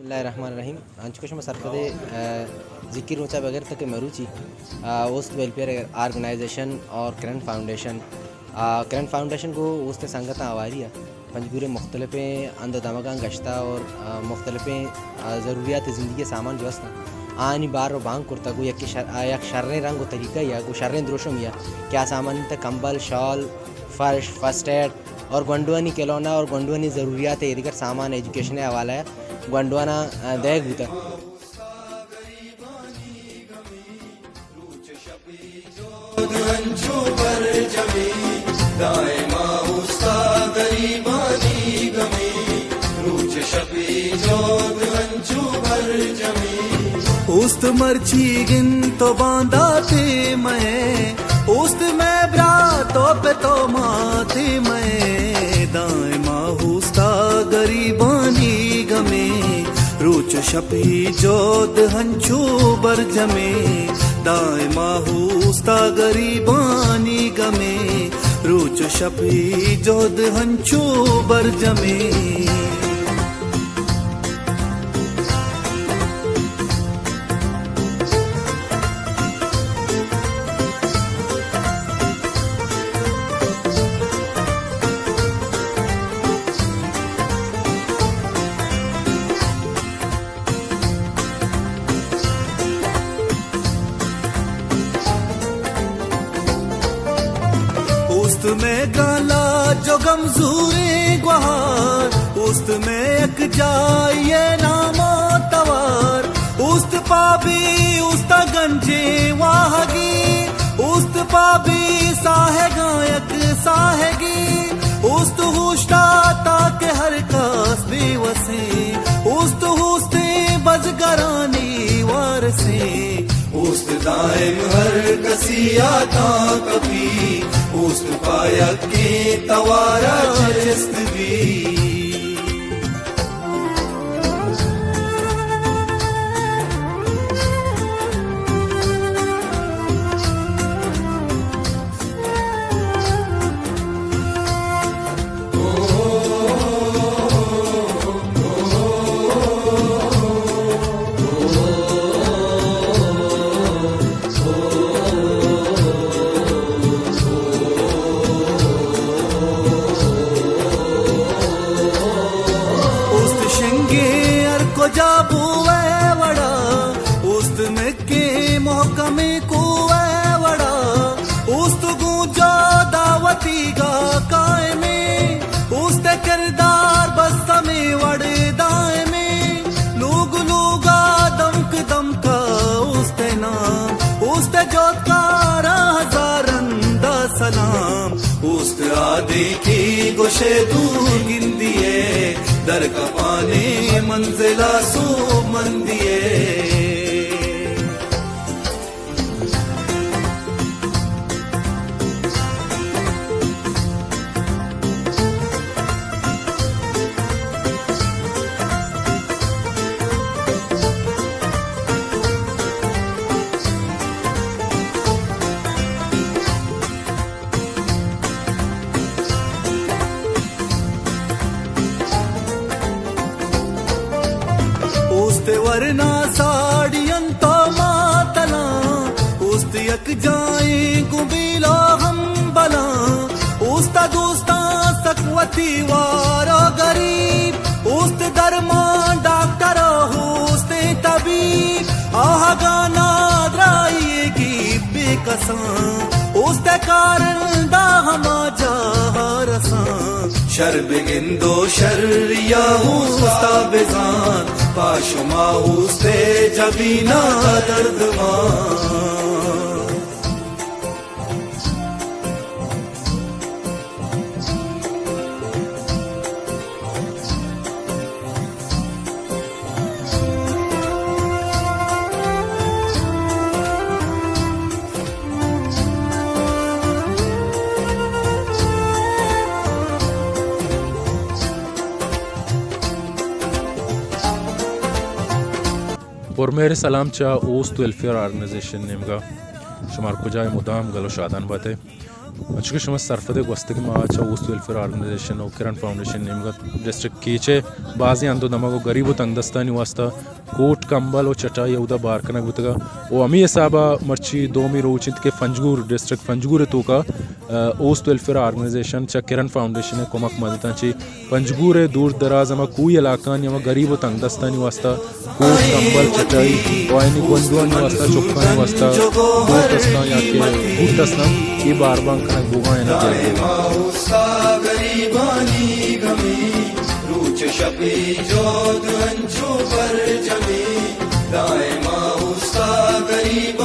बिस्मिल्लाहिर्रहमानिर्रहीम अंचकोश सरपदे ज़िक्र ऊँचा बगैर तक मरूची ओस्ट वेलफेयर आर्गनाइजेशन और करंट फाउंडेशन को उस संगत आवारिया पंजगूरे मुख्तलिफ़ अंद दमगा गश्ता और मुख्तलिफ़ ज़रूरियात ज़िंदगी सामान जो आनी बार बांग कुर्ता को यक शर्रे रंग तरीका या को शर्रे द्रोशम या क्या सामान तक कंबल शॉल फर्श फर्स्ट एड और गंडवानी खिलौना और गंडवानी ज़रूरियात दिगर सामान एजुकेशन हवाला है गंडवाना देख होता उस्त मर्ची गिन तो बांधा थे मैं उस्त में ब्रातो पे तो माथे मैं दाए माहूस्ता गरीबानी गमे रूच शपी जोद हंचू बर जमे दाए माहूस्ता गरीबानी गमे रूच शपी जोद हंचू बर जमे उस्त में गाला जो गमजूरे गुहार उस्त में एक जाइए नामो तवार उस्त पाबी उस्त गंजे वाहगी उस्त पाबी साहे गायक साहेगी उस्त हुष्टा ताके हर कास बेवसे उस्त हुस्ते बजगरानी वारसे उस्त दायम हर कसी आता कभी उस्त पाया के तवारा चस्त भी जाबू वड़ा उस्त में के मोहकमे को वड़ा उस्त गूंजा दावती गा काय में उस्त किरदार बस्ता में वड़े दाए में लोग लोगा दमक दमका उस्त नाम उस्त जोतकारा हजारंदा सलाम उस्त आदे की गोशे दूर गिंदिए दर का पाने मंजिला सो मंदिए वरना साड़ियन तो मातला उस्त यक जाए गुबीला हम बला उस्ता दोस्ता सकवती वारा गरीब उस्त दरमा डॉक्टर उस्ते तबीब आह गाना द्राएगी बेकसा उस्ते कारण दा हमा जहारसा शर बिगिंदो शर्रिया उस्ता बेजान पाशुमा उस्ते जबीना दर्दवान और मेरे सलाम चा ओस्ट वेलफेयर ऑर्गेनाइजेशन नेमगा शुमार कुजाय मुदाम गलो शादान बाते açık şuma sarfade gostaki maacha Oost Welfare Organization o Kiran Foundation nemga district kiche bazi ando damago garibo tangdastani wasta coat कंबल और चटाई उदा बार कनक बुतगा ओ अमी साबा मर्ची दोमी रोचित के फंजगूर डिस्ट्रिक्ट फंजगूर तो का ओस्ट वेलफेयर ऑर्गेनाइजेशन च किरण फाउंडेशन है कोमक मदता ची फंजगूर दूर दराज अमा कोई इलाका नि अमा गरीब तंग दस्तानी वास्ता कोट कंबल चटाई वाइनी बंदुआनी वास्ता चुक्कानी वास्ता कोट असना या के गुट असना ये बार बार कनक बुगा है ना गरीबानी गमी रूच शपी जोद अंचो पर जमी दाए माँ उसका गरीब